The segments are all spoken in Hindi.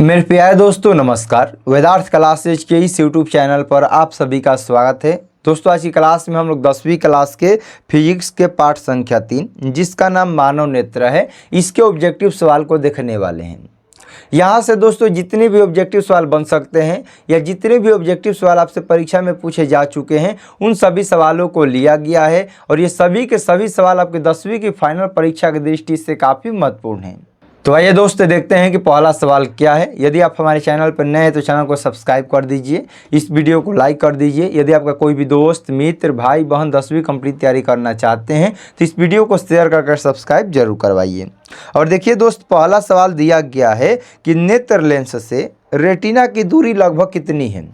मेरे प्यारे दोस्तों नमस्कार। वेदार्थ क्लासेज के इस यूट्यूब चैनल पर आप सभी का स्वागत है। दोस्तों आज की क्लास में हम लोग 10वीं क्लास के फिजिक्स के पाठ संख्या 3 जिसका नाम मानव नेत्र है, इसके ऑब्जेक्टिव सवाल को देखने वाले हैं। यहाँ से दोस्तों जितने भी ऑब्जेक्टिव सवाल बन सकते हैं या जितने भी ऑब्जेक्टिव सवाल आपसे परीक्षा में पूछे जा चुके हैं उन सभी सवालों को लिया गया है और ये सभी के सभी सवाल आपके 10वीं की फाइनल परीक्षा की दृष्टि से काफ़ी महत्वपूर्ण हैं। तो आइए दोस्त देखते हैं कि पहला सवाल क्या है। यदि आप हमारे चैनल पर नए हैं तो चैनल को सब्सक्राइब कर दीजिए, इस वीडियो को लाइक कर दीजिए। यदि आपका कोई भी दोस्त मित्र भाई बहन 10वीं कंप्लीट तैयारी करना चाहते हैं तो इस वीडियो को शेयर कर सब्सक्राइब जरूर करवाइए। और देखिए दोस्त, पहला सवाल दिया गया है कि नेत्र लेंस से रेटिना की दूरी लगभग कितनी है।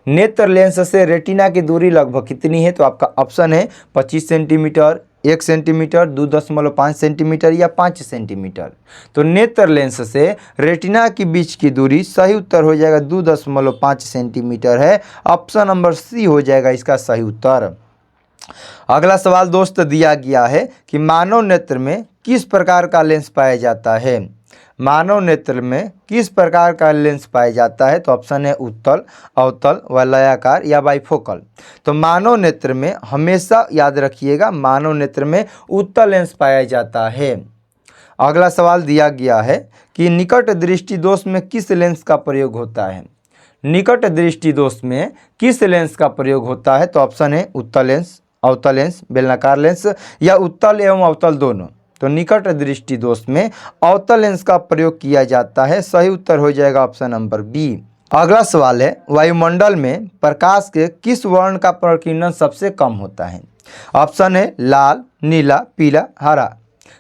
नेत्र लेंस से रेटिना की दूरी लगभग कितनी है, तो आपका ऑप्शन है 25 सेंटीमीटर, 1 सेंटीमीटर, 2.5 सेंटीमीटर या 5 सेंटीमीटर। तो नेत्र लेंस से रेटिना के बीच की दूरी सही उत्तर हो जाएगा 2.5 सेंटीमीटर है। ऑप्शन नंबर सी हो जाएगा इसका सही उत्तर। अगला सवाल दोस्त दिया गया है कि मानव नेत्र में किस प्रकार का लेंस पाया जाता है। मानव नेत्र में किस प्रकार का लेंस पाया जाता है, तो ऑप्शन है उत्तल, अवतल, वलयाकार या बाइफोकल। तो मानव नेत्र में हमेशा याद रखिएगा, मानव नेत्र में उत्तल लेंस पाया जाता है। अगला सवाल दिया गया है कि निकट दृष्टि दोष में किस लेंस का प्रयोग होता है। निकट दृष्टि दोष में किस लेंस का प्रयोग होता है, तो ऑप्शन है उत्तल लेंस, अवतल लेंस, बेलनाकार लेंस या उत्तल एवं अवतल दोनों। तो निकट दृष्टि दोष में अवतल लेंस का प्रयोग किया जाता है। सही उत्तर हो जाएगा ऑप्शन नंबर बी। अगला सवाल है वायुमंडल में प्रकाश के किस वर्ण का प्रकीर्णन सबसे कम होता है। ऑप्शन है लाल, नीला, पीला, हरा।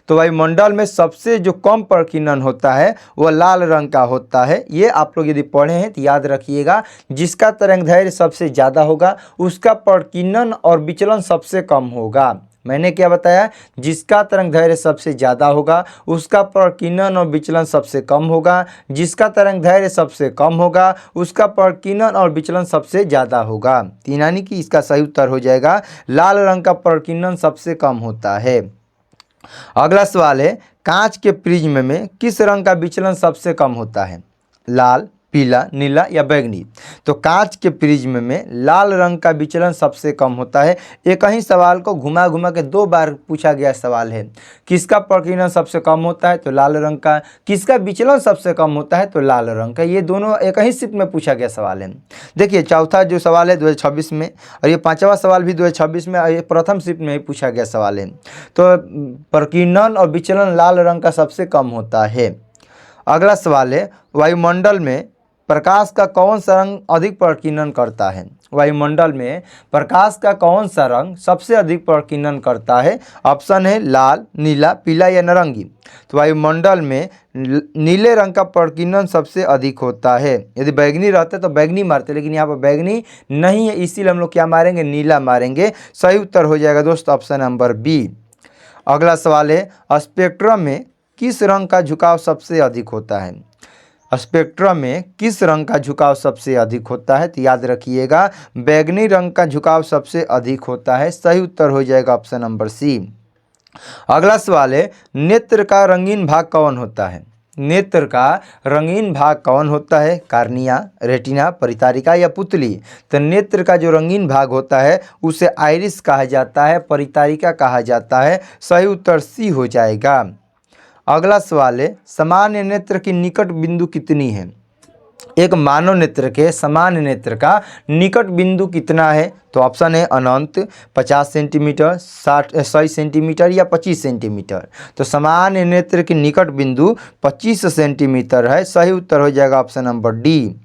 तो वायुमंडल में सबसे जो कम प्रकीर्णन होता है वह लाल रंग का होता है। ये आप लोग यदि पढ़े हैं तो याद रखिएगा, जिसका तरंगदैर्घ्य सबसे ज़्यादा होगा उसका प्रकीर्णन और विचलन सबसे कम होगा। मैंने क्या बताया, जिसका तरंगदैर्घ्य सबसे ज़्यादा होगा उसका प्रकीर्णन और विचलन सबसे कम होगा, जिसका तरंगदैर्घ्य सबसे कम होगा उसका प्रकीर्णन और विचलन सबसे ज़्यादा होगा। यानी कि इसका सही उत्तर हो जाएगा लाल रंग का प्रकीर्णन सबसे कम होता है। अगला सवाल है कांच के प्रिज्म में किस रंग का विचलन सबसे कम होता है। लाल, पीला, नीला या बैंगनी। तो कांच के प्रिज्म में लाल रंग का विचलन सबसे कम होता है। एक ही सवाल को घुमा घुमा के 2 बार पूछा गया सवाल है। किसका प्रकीर्णन सबसे कम होता है, तो लाल रंग का। किसका विचलन सबसे कम होता है, तो लाल रंग का। ये दोनों एक ही शिफ्ट में पूछा गया सवाल है। देखिए चौथा जो सवाल है 2026 में और ये 5वां सवाल भी 2026 में, ये प्रथम शिफ्ट में ही पूछा गया सवाल है। तो प्रकीर्णन और विचलन लाल रंग का सबसे कम होता है। अगला सवाल है वायुमंडल में प्रकाश का कौन सा रंग अधिक प्रकीर्णन करता है। वायुमंडल में प्रकाश का कौन सा रंग सबसे अधिक प्रकीर्णन करता है। ऑप्शन है लाल, नीला, पीला या नारंगी। तो वायुमंडल में नीले रंग का प्रकीर्णन सबसे अधिक होता है। यदि बैगनी रहते तो बैगनी मारते, लेकिन यहाँ पर बैगनी नहीं है इसीलिए हम लोग क्या मारेंगे, नीला मारेंगे। सही उत्तर हो जाएगा दोस्त ऑप्शन नंबर बी। अगला सवाल है स्पेक्ट्रम में किस रंग का झुकाव सबसे अधिक होता है। स्पेक्ट्रम में किस रंग का झुकाव सबसे अधिक होता है, तो याद रखिएगा बैगनी रंग का झुकाव सबसे अधिक होता है। सही उत्तर हो जाएगा ऑप्शन नंबर सी। अगला सवाल है नेत्र का रंगीन भाग कौन होता है। नेत्र का रंगीन भाग कौन होता है। कार्निया, रेटिना, परितारिका या पुतली। तो नेत्र का जो रंगीन भाग होता है उसे आइरिस कहा जाता है, परितारिका कहा जाता है। सही उत्तर सी हो जाएगा। अगला सवाल है सामान्य नेत्र की निकट बिंदु कितनी है। एक मानव नेत्र के सामान्य नेत्र का निकट बिंदु कितना है, तो ऑप्शन है अनंत, 50 सेंटीमीटर, 100 सेंटीमीटर या 25 सेंटीमीटर। तो सामान्य नेत्र की निकट बिंदु 25 सेंटीमीटर है। सही उत्तर हो जाएगा ऑप्शन नंबर डी।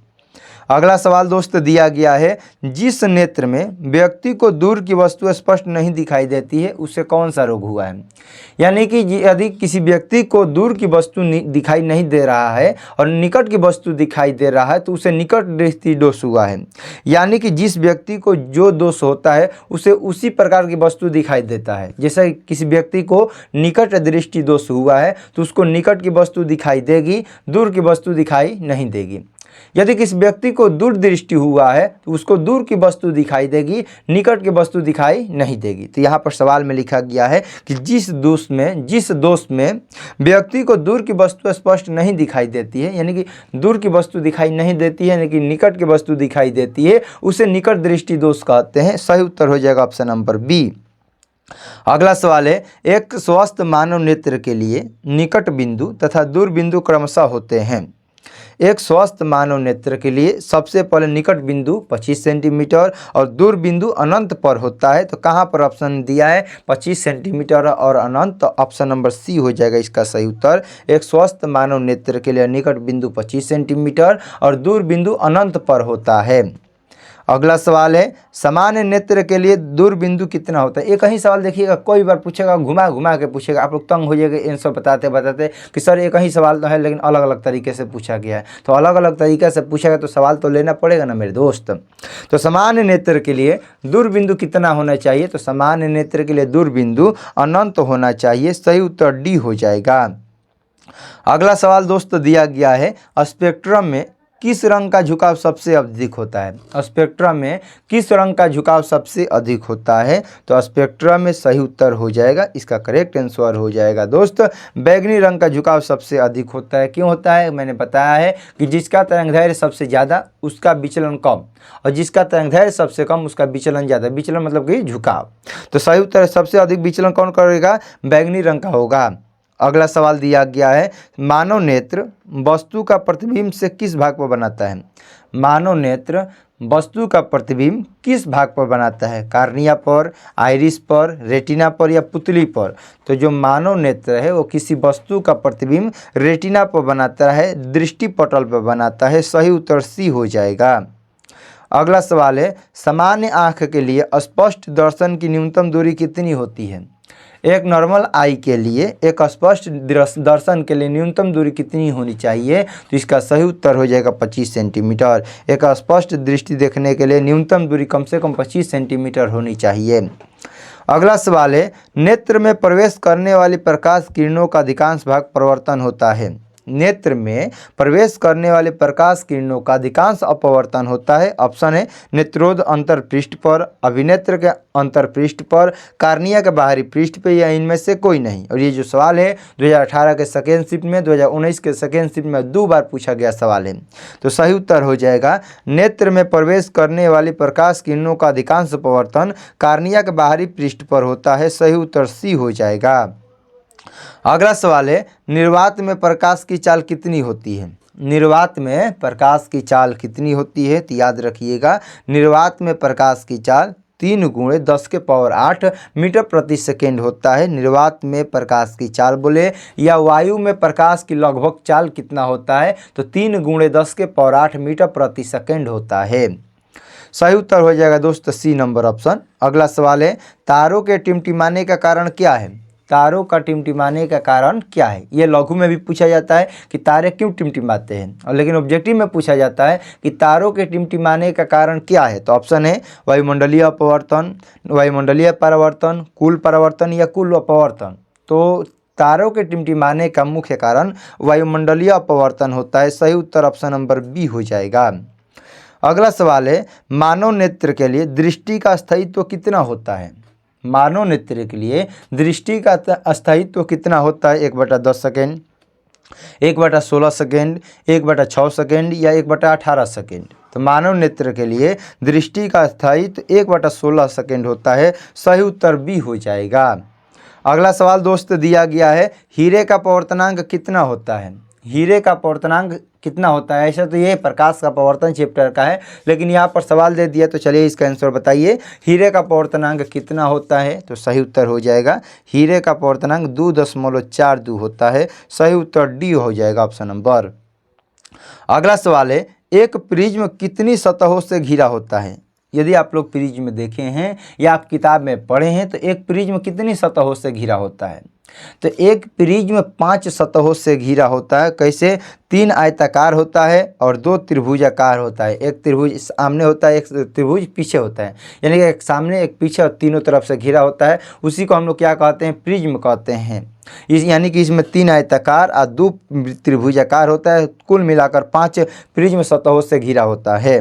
अगला सवाल दोस्त दिया गया है जिस नेत्र में व्यक्ति को दूर की वस्तु स्पष्ट नहीं दिखाई देती है उसे कौन सा रोग हुआ है। यानी कि यदि किसी व्यक्ति को दूर की वस्तु दिखाई नहीं दे रहा है और निकट की वस्तु दिखाई दे रहा है तो उसे निकट दृष्टि दोष हुआ है। यानी कि जिस व्यक्ति को जो दोष होता है उसे उसी प्रकार की वस्तु दिखाई देता है। जैसे किसी व्यक्ति को निकट दृष्टि दोष हुआ है तो उसको निकट की वस्तु दिखाई देगी, दूर की वस्तु दिखाई नहीं देगी। यदि किसी व्यक्ति को दूरदृष्टि हुआ है तो उसको दूर की वस्तु दिखाई देगी, निकट की वस्तु दिखाई नहीं देगी। तो यहाँ पर सवाल में लिखा गया है कि जिस दोष में व्यक्ति को दूर की वस्तु स्पष्ट नहीं दिखाई देती है, यानी कि दूर की वस्तु दिखाई नहीं देती है, यानी कि निकट की वस्तु दिखाई देती है, उसे निकट दृष्टि दोष कहते हैं। सही उत्तर हो जाएगा ऑप्शन नंबर बी। अगला सवाल है, एक स्वस्थ मानव नेत्र के लिए निकट बिंदु तथा दूर बिंदु क्रमशः होते हैं। एक स्वस्थ मानव नेत्र के लिए सबसे पहले निकट बिंदु 25 सेंटीमीटर और दूर बिंदु अनंत पर होता है। तो कहाँ पर ऑप्शन दिया है 25 सेंटीमीटर और अनंत, तो ऑप्शन नंबर सी हो जाएगा इसका सही उत्तर। एक स्वस्थ मानव नेत्र के लिए निकट बिंदु 25 सेंटीमीटर और दूर बिंदु अनंत पर होता है। अगला सवाल है, सामान्य नेत्र के लिए दूर बिंदु कितना होता है। एक ही सवाल देखिएगा, कोई बार पूछेगा घुमा घुमा के पूछेगा, आप लोग तंग हो जाएगा आंसर बताते बताते कि सर एक ही सवाल तो है लेकिन अलग अलग तरीके से पूछा गया है। तो अलग अलग तरीके से पूछेगा तो सवाल तो लेना पड़ेगा ना मेरे दोस्त। तो सामान्य नेत्र के लिए दूर बिंदु कितना होना चाहिए, तो सामान्य नेत्र के लिए दूर बिंदु अनंत होना चाहिए। सही उत्तर डी हो जाएगा। अगला सवाल दोस्त दिया गया है, स्पेक्ट्रम में किस रंग का झुकाव सबसे अधिक होता है। स्पेक्ट्रम में किस रंग का झुकाव सबसे अधिक होता है, तो स्पेक्ट्रम में सही उत्तर हो जाएगा, इसका करेक्ट आंसर हो जाएगा दोस्त बैगनी रंग का झुकाव सबसे अधिक होता है। क्यों होता है, मैंने बताया है कि जिसका तरंगदैर्घ्य सबसे ज़्यादा उसका विचलन कम, और जिसका तरंगदैर्घ्य सबसे कम उसका विचलन ज़्यादा। विचलन मतलब कि झुकाव। तो सही उत्तर सबसे अधिक विचलन कौन करेगा, बैगनी रंग का होगा। अगला सवाल दिया गया है, मानव नेत्र वस्तु का प्रतिबिंब से किस भाग पर बनाता है। मानव नेत्र वस्तु का प्रतिबिंब किस भाग पर बनाता है, कार्निया पर, आइरिस पर, रेटिना पर या पुतली पर। तो जो मानव नेत्र है वो किसी वस्तु का प्रतिबिंब रेटिना पर बनाता है, दृष्टि पटल पर बनाता है। सही उत्तर सी हो जाएगा। अगला सवाल है, सामान्य आँख के लिए स्पष्ट दर्शन की न्यूनतम दूरी कितनी होती है। एक नॉर्मल आई के लिए एक स्पष्ट दर्शन के लिए न्यूनतम दूरी कितनी होनी चाहिए, तो इसका सही उत्तर हो जाएगा 25 सेंटीमीटर। एक स्पष्ट दृष्टि देखने के लिए न्यूनतम दूरी कम से कम 25 सेंटीमीटर होनी चाहिए। अगला सवाल है, नेत्र में प्रवेश करने वाली प्रकाश किरणों का अधिकांश भाग परावर्तन होता है। नेत्र में प्रवेश करने वाले प्रकाश किरणों का अधिकांश अपवर्तन होता है। ऑप्शन है नेत्रोद अंतरपृष्ठ पर, अभिनेत्र के अंतरपृष्ठ पर, कार्निया के बाहरी पृष्ठ पर, या इनमें से कोई नहीं। और ये जो सवाल है 2018 के सेकेंड शिफ्ट में, 2019 के सेकेंड शिफ्ट में 2 बार पूछा गया सवाल है। तो सही उत्तर हो जाएगा, नेत्र में प्रवेश करने वाली प्रकाश किरणों का अधिकांश अपवर्तन कार्निया के बाहरी पृष्ठ पर होता है। सही उत्तर सी हो जाएगा। अगला सवाल है, निर्वात में प्रकाश की चाल कितनी होती है। निर्वात में प्रकाश की चाल कितनी होती है, तो याद रखिएगा निर्वात में प्रकाश की चाल 3 × 10⁸ मीटर प्रति सेकेंड होता है। निर्वात में प्रकाश की चाल बोले या वायु में प्रकाश की लगभग चाल कितना होता है, तो 3 × 10⁸ मीटर प्रति सेकेंड होता है। सही उत्तर हो जाएगा दोस्त सी नंबर ऑप्शन। अगला सवाल है, तारों के टिमटिमाने का कारण क्या है। तारों का टिमटिमाने का कारण क्या है। ये लघु में भी पूछा जाता है कि तारे क्यों टिमटिमाते हैं, और लेकिन ऑब्जेक्टिव में पूछा जाता है कि तारों के टिमटिमाने का कारण क्या है। तो ऑप्शन है वायुमंडलीय अपवर्तन, वायुमंडलीय परावर्तन, कुल परावर्तन या कुल अपवर्तन। तो तारों के टिमटिमाने का मुख्य कारण वायुमंडलीय अपवर्तन होता है। सही उत्तर ऑप्शन नंबर बी हो जाएगा। अगला सवाल है, मानव नेत्र के लिए दृष्टि का स्थायित्व कितना होता है। मानव नेत्र के लिए दृष्टि का स्थायित्व कितना होता है, 1/10 सेकेंड, 1/16 सेकेंड, 1/6 सेकेंड या 1/18 सेकेंड। तो मानव नेत्र के लिए दृष्टि का स्थायित्व 1/16 सेकेंड होता है। सही उत्तर बी हो जाएगा। अगला सवाल दोस्त दिया गया है, हीरे का पवर्तनांक कितना होता है। हीरे का पवर्तनांक कितना होता है, ऐसा तो ये प्रकाश का पवर्तन चैप्टर का है, लेकिन यहाँ पर सवाल दे दिया तो चलिए इसका आंसर बताइए। हीरे का पवर्तनांक कितना होता है, तो सही उत्तर हो जाएगा हीरे का पवर्तनांक 2.42 होता है। सही उत्तर डी हो जाएगा ऑप्शन नंबर। अगला सवाल है, एक प्रिज्म कितनी सतहों से घिरा होता है। यदि आप लोग प्रिज्म देखे हैं या आप किताब में पढ़े हैं तो एक प्रिज्म कितनी सतहों से घिरा होता है, तो एक प्रिज्म 5 सतहों से घिरा होता है। कैसे, 3 आयताकार होता है और 2 त्रिभुजाकार होता है। एक त्रिभुज सामने होता है, एक त्रिभुज पीछे होता है, यानी कि एक सामने एक पीछे और तीनों तरफ से घिरा होता है। उसी को हम लोग क्या कहते हैं, प्रिज्म कहते हैं। इस यानी कि इसमें 3 आयताकार और 2 त्रिभुजाकार होता है। कुल मिलाकर 5 प्रिज्म सतहों से घिरा होता है।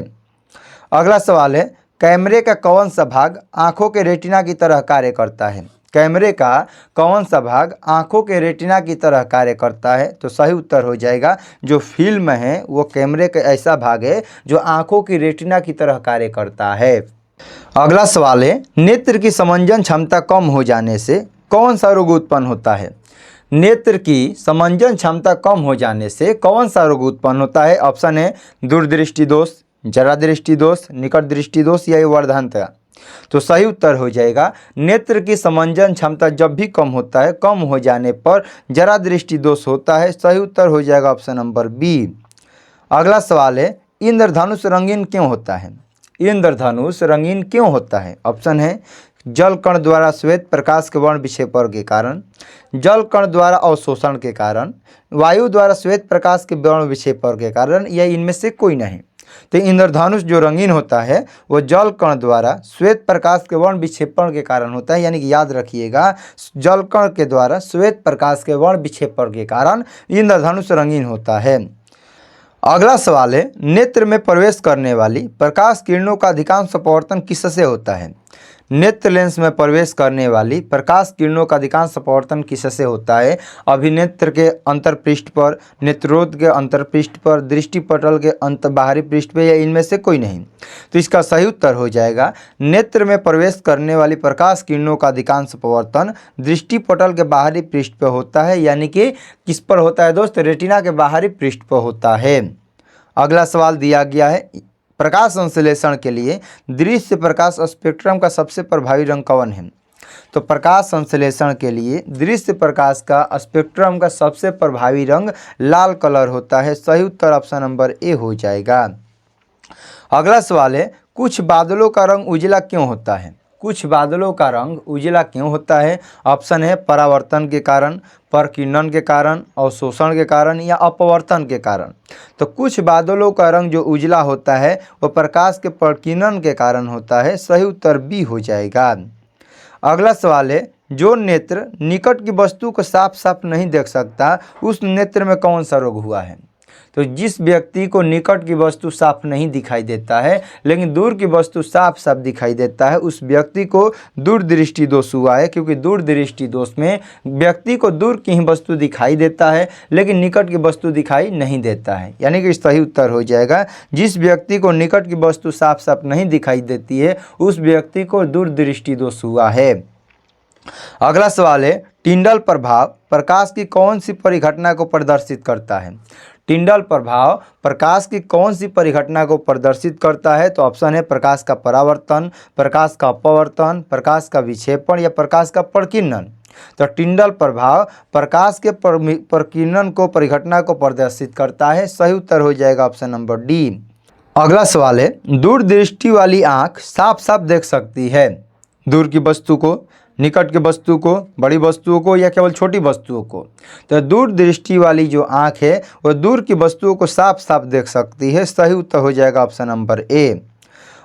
अगला सवाल है, कैमरे का कौन सा भाग आँखों के रेटिना की तरह कार्य करता है? कैमरे का कौन सा भाग आँखों के रेटिना की तरह कार्य करता है? तो सही उत्तर हो जाएगा जो फिल्म है वो कैमरे का ऐसा भाग है जो आँखों की रेटिना की तरह कार्य करता है। अगला सवाल है, नेत्र की समंजन क्षमता कम हो जाने से कौन सा रोग उत्पन्न होता है? नेत्र की समंजन क्षमता कम हो जाने से कौन सा रोग उत्पन्न होता है? ऑप्शन है दूरदृष्टि दोष, जरा दृष्टि दोष, निकट दृष्टि दोष या वर्धनता। तो सही उत्तर हो जाएगा नेत्र की समंजन क्षमता जब भी कम होता है, कम हो जाने पर जरा दृष्टि दोष होता है। सही उत्तर हो जाएगा ऑप्शन नंबर बी। अगला सवाल है, इंद्रधनुष रंगीन क्यों होता है? इंद्रधनुष रंगीन क्यों होता है? ऑप्शन है जल कण द्वारा श्वेत प्रकाश के वर्ण विक्षेपण के कारण, जल कण द्वारा अवशोषण के कारण, वायु द्वारा श्वेत प्रकाश के वर्ण विक्षेपण के कारण, या इनमें से कोई नहीं। तो इंद्रधनुष जो रंगीन होता है वो जल कण द्वारा श्वेत प्रकाश के वर्ण विक्षेपण के कारण होता है। यानी कि याद रखिएगा, जल कण के द्वारा श्वेत प्रकाश के वर्ण विक्षेपण के कारण इंद्रधनुष रंगीन होता है। अगला सवाल है, नेत्र में प्रवेश करने वाली प्रकाश किरणों का अधिकांश अपवर्तन किससे होता है? नेत्र लेंस में प्रवेश करने वाली प्रकाश किरणों का अधिकांश अपवर्तन किससे होता है? अभिनेत्र के अंतरपृष्ठ पर, नेत्रोद के अंतरपृष्ठ पर, दृष्टिपटल के बाहरी पृष्ठ पर, या इनमें से कोई नहीं। तो इसका सही उत्तर हो जाएगा नेत्र में प्रवेश करने वाली प्रकाश किरणों का अधिकांश अपवर्तन दृष्टिपटल के बाहरी पृष्ठ पर होता है। यानी कि किस पर होता है दोस्त? रेटिना के बाहरी पृष्ठ पर होता है। अगला सवाल दिया गया है, प्रकाश संश्लेषण के लिए दृश्य प्रकाश स्पेक्ट्रम का सबसे प्रभावी रंग कौन है? तो प्रकाश संश्लेषण के लिए दृश्य प्रकाश का स्पेक्ट्रम का सबसे प्रभावी रंग लाल कलर होता है। सही उत्तर ऑप्शन नंबर ए हो जाएगा। अगला सवाल है, कुछ बादलों का रंग उजला क्यों होता है? कुछ बादलों का रंग उजला क्यों होता है? ऑप्शन है परावर्तन के कारण, परकिरणन के कारण, अवशोषण के कारण, या अपवर्तन के कारण। तो कुछ बादलों का रंग जो उजला होता है वो प्रकाश के परकिरणन के कारण होता है। सही उत्तर बी हो जाएगा। अगला सवाल है, जो नेत्र निकट की वस्तु को साफ साफ नहीं देख सकता उस नेत्र में कौन सा रोग हुआ है? तो जिस व्यक्ति को निकट की वस्तु साफ नहीं दिखाई देता है लेकिन दूर की वस्तु साफ साफ दिखाई देता है, उस व्यक्ति को दूरदृष्टि दोष हुआ है। क्योंकि दूरदृष्टि दोष में व्यक्ति को दूर की ही वस्तु दिखाई देता है लेकिन निकट की वस्तु दिखाई नहीं देता है। यानी कि सही उत्तर हो जाएगा जिस व्यक्ति को निकट की वस्तु साफ साफ नहीं दिखाई देती है उस व्यक्ति को दूरदृष्टि दोष हुआ है। अगला सवाल है, टिंडल प्रभाव प्रकाश की कौन सी परिघटना को प्रदर्शित करता है? टिंडल प्रभाव प्रकाश की कौन सी परिघटना को प्रदर्शित करता है? तो ऑप्शन है प्रकाश का परावर्तन, प्रकाश का अपवर्तन, प्रकाश का विक्षेपण, या प्रकाश का प्रकीर्णन। तो टिंडल प्रभाव प्रकाश के प्रकीर्णन को परिघटना को प्रदर्शित करता है। सही उत्तर हो जाएगा ऑप्शन नंबर डी। अगला सवाल है, दूरदृष्टि वाली आँख साफ साफ देख सकती है दूर की वस्तु को, निकट की वस्तु को, बड़ी वस्तुओं को, या केवल छोटी वस्तुओं को? तो दूरदृष्टि वाली जो आँख है वो दूर की वस्तुओं को साफ साफ देख सकती है। सही उत्तर हो जाएगा ऑप्शन नंबर ए।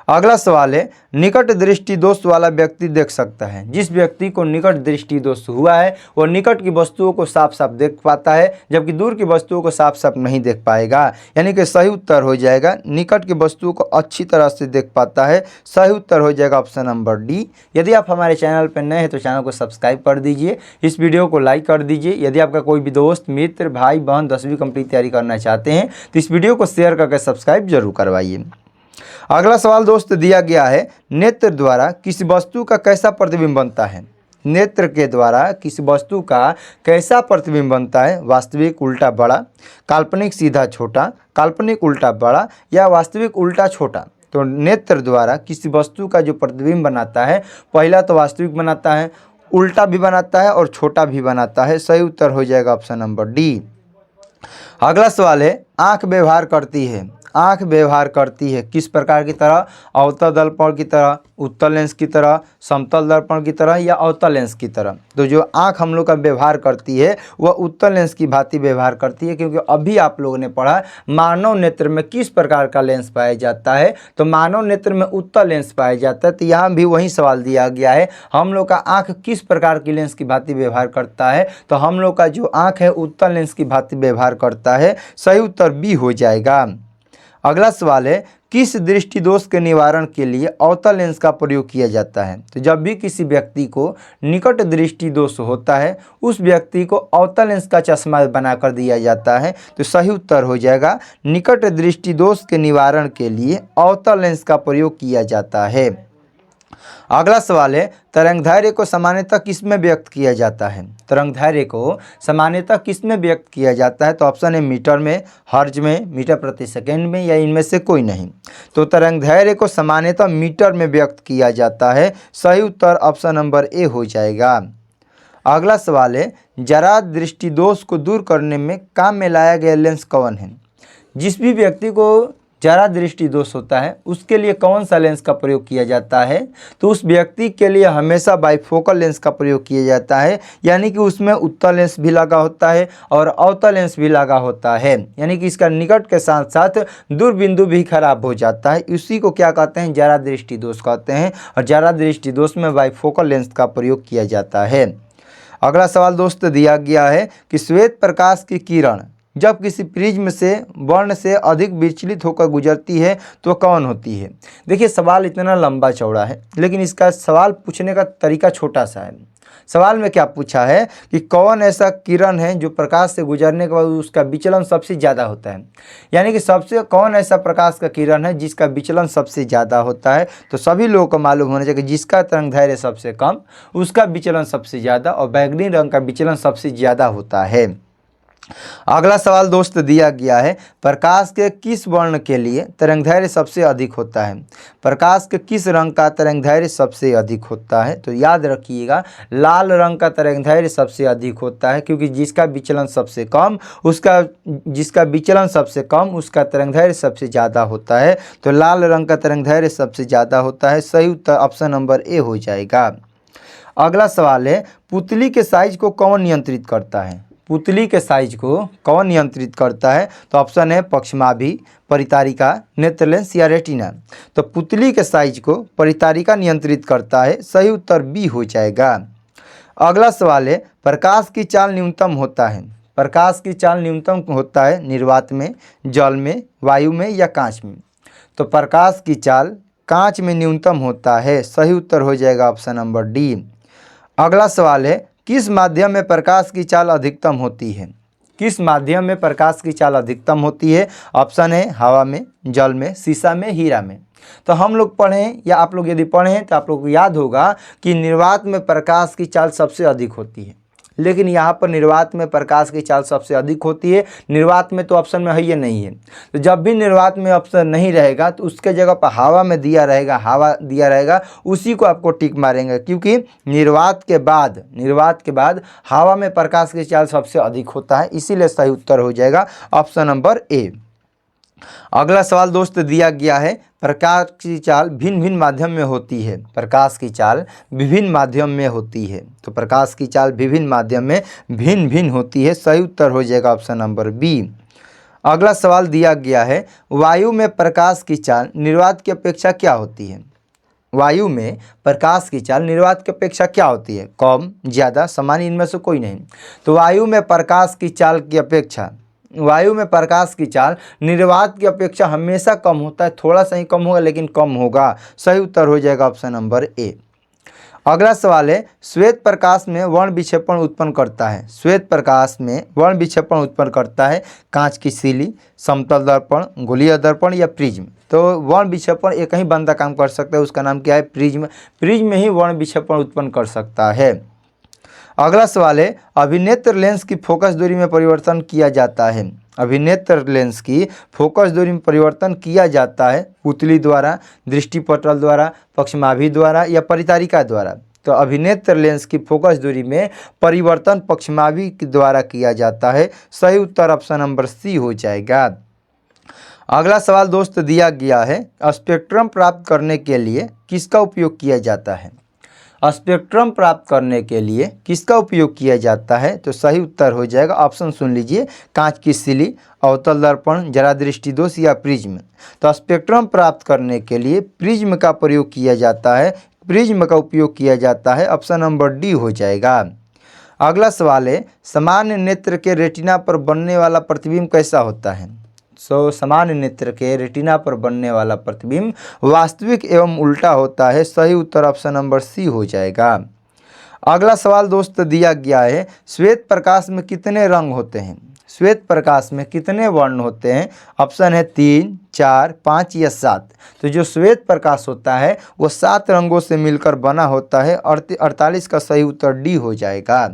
अगला सवाल है, निकट दृष्टि दोष वाला व्यक्ति देख सकता है? जिस व्यक्ति को निकट दृष्टि दोष हुआ है वो निकट की वस्तुओं को साफ साफ देख पाता है जबकि दूर की वस्तुओं को साफ साफ नहीं देख पाएगा। यानी कि सही उत्तर हो जाएगा निकट की वस्तुओं को अच्छी तरह से देख पाता है। सही उत्तर हो जाएगा ऑप्शन नंबर डी। यदि आप हमारे चैनल पर नए हैं तो चैनल को सब्सक्राइब कर दीजिए, इस वीडियो को लाइक कर दीजिए। यदि आपका कोई भी दोस्त, मित्र, भाई, बहन 10वीं कंप्लीट तैयारी करना चाहते हैं तो इस वीडियो को शेयर करके सब्सक्राइब जरूर करवाइए। अगला सवाल दोस्त दिया गया है, नेत्र द्वारा किसी वस्तु का कैसा प्रतिबिंब बनता है? नेत्र के द्वारा किसी वस्तु का कैसा प्रतिबिंब बनता है? वास्तविक उल्टा बड़ा, काल्पनिक सीधा छोटा, काल्पनिक उल्टा बड़ा, या वास्तविक उल्टा छोटा? तो नेत्र द्वारा किसी वस्तु का जो प्रतिबिंब बनाता है पहला तो वास्तविक बनाता है, उल्टा भी बनाता है और छोटा भी बनाता है। सही उत्तर हो जाएगा ऑप्शन नंबर डी। अगला सवाल है, आँख व्यवहार करती है। आँख व्यवहार करती है किस प्रकार की तरह? अवतल दर्पण की तरह, उत्तल लेंस की तरह, समतल दर्पण की तरह या अवतल लेंस की तरह। तो जो आँख हम लोग का व्यवहार करती है वह उत्तल लेंस की भांति व्यवहार करती है, क्योंकि अभी आप लोगों ने पढ़ा मानव नेत्र में किस प्रकार का लेंस पाया जाता है, तो मानव नेत्र में उत्तल लेंस पाया जाता है। तो यहाँ भी वही सवाल दिया गया है, हम लोग का आँख किस प्रकार की लेंस की भांति व्यवहार करता है, तो हम लोग का जो आँख है उत्तल लेंस की भांति व्यवहार करता है। सही उत्तर बी हो जाएगा। अगला सवाल है, किस दृष्टि दोष के निवारण के लिए अवतल लेंस का प्रयोग किया जाता है? तो जब भी किसी व्यक्ति को निकट दृष्टि दोष होता है उस व्यक्ति को अवतल लेंस का चश्मा बनाकर दिया जाता है। तो सही उत्तर हो जाएगा, निकट दृष्टि दोष के निवारण के लिए अवतल लेंस का प्रयोग किया जाता है। अगला सवाल है, तरंगदैर्घ्य को सामान्यतः किसमें व्यक्त किया जाता है? तरंगदैर्घ्य को सामान्यतः किसमें व्यक्त किया जाता है? तो ऑप्शन है मीटर में, हर्ज में, मीटर प्रति सेकंड में या इनमें से कोई नहीं। तो तरंगदैर्घ्य को सामान्यतः मीटर में व्यक्त किया जाता है। सही उत्तर ऑप्शन नंबर ए हो जाएगा। अगला सवाल है, जरा दृष्टि दोष को दूर करने में काम में लाया गया लेंस कौन है? जिस भी व्यक्ति को जरा दृष्टि दोष होता है उसके लिए कौन सा लेंस का प्रयोग किया जाता है? तो उस व्यक्ति के लिए हमेशा बाइफोकल लेंस का प्रयोग किया जाता है, यानी कि उसमें उत्तल लेंस भी लगा होता है और अवतल लेंस भी लगा होता है, यानी कि इसका निकट के साथ साथ दूर बिंदु भी खराब हो जाता है। इसी को क्या कहते हैं? जरा दृष्टि दोष कहते हैं, और जरा दृष्टि दोष में बाइफोकल लेंस का प्रयोग किया जाता है। अगला सवाल दोस्त दिया गया है कि श्वेत प्रकाश की किरण जब किसी प्रिज्म से वर्ण से अधिक विचलित होकर गुजरती है तो कौन होती है? देखिए सवाल इतना लंबा चौड़ा है, लेकिन इसका सवाल पूछने का तरीका छोटा सा है। सवाल में क्या पूछा है कि कौन ऐसा किरण है जो प्रकाश से गुजरने के बाद उसका विचलन सबसे ज़्यादा होता है, यानी कि सबसे कौन ऐसा प्रकाश का किरण है जिसका विचलन सबसे ज़्यादा होता है। तो सभी लोगों को मालूम होना चाहिए कि जिसका तरंगदैर्घ्य सबसे कम उसका विचलन सबसे ज़्यादा और बैंगनी रंग का विचलन सबसे ज़्यादा होता है। अगला सवाल दोस्त दिया गया है, प्रकाश के किस वर्ण के लिए तरंगदैर्घ्य सबसे अधिक होता है? प्रकाश के किस रंग का तरंगदैर्घ्य सबसे अधिक होता है? तो याद रखिएगा, लाल रंग का तरंगदैर्घ्य सबसे अधिक होता है, क्योंकि जिसका विचलन सबसे कम उसका तरंगदैर्घ्य सबसे ज़्यादा होता है। तो लाल रंग का तरंगदैर्घ्य सबसे ज़्यादा होता है। सही उत्तर ऑप्शन नंबर ए हो जाएगा। अगला सवाल है, पुतली के साइज को कौन नियंत्रित करता है? पुतली के साइज को कौन नियंत्रित करता है? तो ऑप्शन है पक्षमाभि, परितारिका, नेत्र लेंस या रेटिना। तो पुतली के साइज को परितारिका नियंत्रित करता है। सही उत्तर बी हो जाएगा। अगला सवाल है, प्रकाश की चाल न्यूनतम होता है। प्रकाश की चाल न्यूनतम होता है निर्वात में, जल में, वायु में या कांच में। तो प्रकाश की चाल कांच में न्यूनतम होता है। सही उत्तर हो जाएगा ऑप्शन नंबर डी। अगला सवाल है, किस माध्यम में प्रकाश की चाल अधिकतम होती है? किस माध्यम में प्रकाश की चाल अधिकतम होती है? ऑप्शन है हवा में, जल में, शीशा में, हीरा में। तो हम लोग पढ़ें या आप लोग यदि पढ़ें तो आप लोग को याद होगा कि निर्वात में प्रकाश की चाल सबसे अधिक होती है, लेकिन यहाँ पर निर्वात में प्रकाश की चाल सबसे अधिक होती है। निर्वात में तो ऑप्शन में है ये नहीं है। तो जब भी निर्वात में ऑप्शन नहीं रहेगा तो उसके जगह पर हवा में दिया रहेगा, उसी को आपको टिक मारेंगे, क्योंकि निर्वात के बाद हवा में प्रकाश की चाल सबसे अधिक होता है। इसीलिए सही उत्तर हो जाएगा ऑप्शन नंबर ए। अगला सवाल दोस्त दिया गया है, प्रकाश की चाल भिन्न भिन्न माध्यम में होती है। प्रकाश की चाल विभिन्न माध्यम में होती है। तो प्रकाश की चाल विभिन्न माध्यम में भिन्न भिन्न होती है। सही उत्तर हो जाएगा ऑप्शन नंबर बी। अगला सवाल दिया गया है, वायु में प्रकाश की चाल निर्वात की अपेक्षा क्या होती है? वायु में प्रकाश की चाल निर्वात की अपेक्षा क्या होती है? कम, ज़्यादा, सामान्य, इनमें से कोई नहीं। तो वायु में प्रकाश की चाल निर्वात की अपेक्षा हमेशा कम होता है। थोड़ा सा ही कम होगा, लेकिन कम होगा। सही उत्तर हो जाएगा ऑप्शन नंबर ए। अगला सवाल है, श्वेत प्रकाश में वर्ण विक्षेपण उत्पन्न करता है। श्वेत प्रकाश में वर्ण विक्षेपण उत्पन्न करता है कांच की सीली, समतल दर्पण, गोलीय दर्पण या प्रिज्म। तो वर्ण विक्षेपण एक ही बंदा काम कर सकता है, उसका नाम क्या है? प्रिज्म। प्रिज्म में ही वर्ण विक्षेपण उत्पन्न कर सकता है। अगला सवाल है, अभिनेत्र लेंस की फोकस दूरी में परिवर्तन किया जाता है। अभिनेत्र लेंस की फोकस दूरी में परिवर्तन किया जाता है पुतली द्वारा, दृष्टिपटल द्वारा, पक्षमाभि द्वारा या परितारिका द्वारा। तो अभिनेत्र लेंस की फोकस दूरी में परिवर्तन पक्षमावी के द्वारा किया जाता है। सही उत्तर ऑप्शन नंबर सी हो जाएगा। अगला सवाल दोस्त दिया गया है, स्पेक्ट्रम प्राप्त करने के लिए किसका उपयोग किया जाता है? स्पेक्ट्रम प्राप्त करने के लिए किसका उपयोग किया जाता है? तो सही उत्तर हो जाएगा, ऑप्शन सुन लीजिए, कांच की सिली, अवतल दर्पण, जरा दृष्टिदोष या प्रिज्म। तो स्पेक्ट्रम प्राप्त करने के लिए प्रिज्म का प्रयोग किया जाता है, प्रिज्म का उपयोग किया जाता है, ऑप्शन नंबर डी हो जाएगा। अगला सवाल है, सामान्य नेत्र के रेटिना पर बनने वाला प्रतिबिंब कैसा होता है? सामान्य नेत्र के रेटिना पर बनने वाला प्रतिबिंब वास्तविक एवं उल्टा होता है। सही उत्तर ऑप्शन नंबर सी हो जाएगा। अगला सवाल दोस्त दिया गया है, श्वेत प्रकाश में कितने रंग होते हैं? श्वेत प्रकाश में कितने वर्ण होते हैं? ऑप्शन है 3, 4, 5 या 7। तो जो श्वेत प्रकाश होता है वो 7 रंगों से मिलकर बना होता है। 48 का सही उत्तर डी हो जाएगा।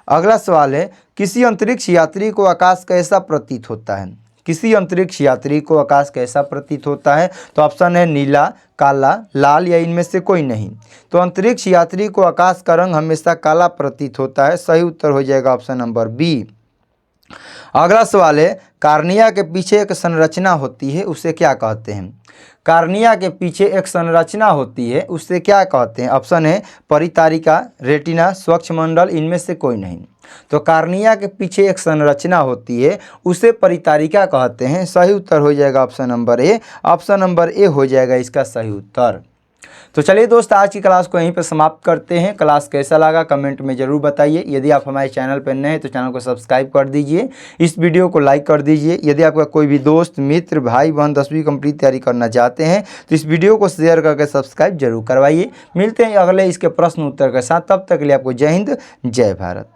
अगला सवाल है, किसी अंतरिक्ष यात्री को आकाश कैसा प्रतीत होता है? किसी अंतरिक्ष यात्री को आकाश कैसा प्रतीत होता है? तो ऑप्शन है नीला, काला, लाल या इनमें से कोई नहीं। तो अंतरिक्ष यात्री को आकाश का रंग हमेशा काला प्रतीत होता है। सही उत्तर हो जाएगा ऑप्शन नंबर बी। अगला सवाल है, कार्निया के पीछे एक संरचना होती है, उसे क्या कहते हैं? कार्निया के पीछे एक संरचना होती है, उसे क्या कहते हैं? ऑप्शन है परितारिका, रेटिना, स्वच्छमंडल, इनमें से कोई नहीं। तो कार्निया के पीछे एक संरचना होती है, उसे परितारिका कहते हैं। सही उत्तर हो जाएगा option number A. Option number A हो जाएगा इसका सही उत्तर। तो चलिए दोस्त, आज की क्लास को यहीं पर समाप्त करते हैं। क्लास कैसा लगा कमेंट में ज़रूर बताइए। यदि आप हमारे चैनल पर नए हैं तो चैनल को सब्सक्राइब कर दीजिए, इस वीडियो को लाइक कर दीजिए। यदि आपका कोई भी दोस्त, मित्र, भाई बहन 10वीं कंप्लीट तैयारी करना चाहते हैं तो इस वीडियो को शेयर करके सब्सक्राइब जरूर करवाइए। मिलते हैं अगले इसके प्रश्न उत्तर के साथ, तब तक के लिए आपको जय हिंद, जय भारत।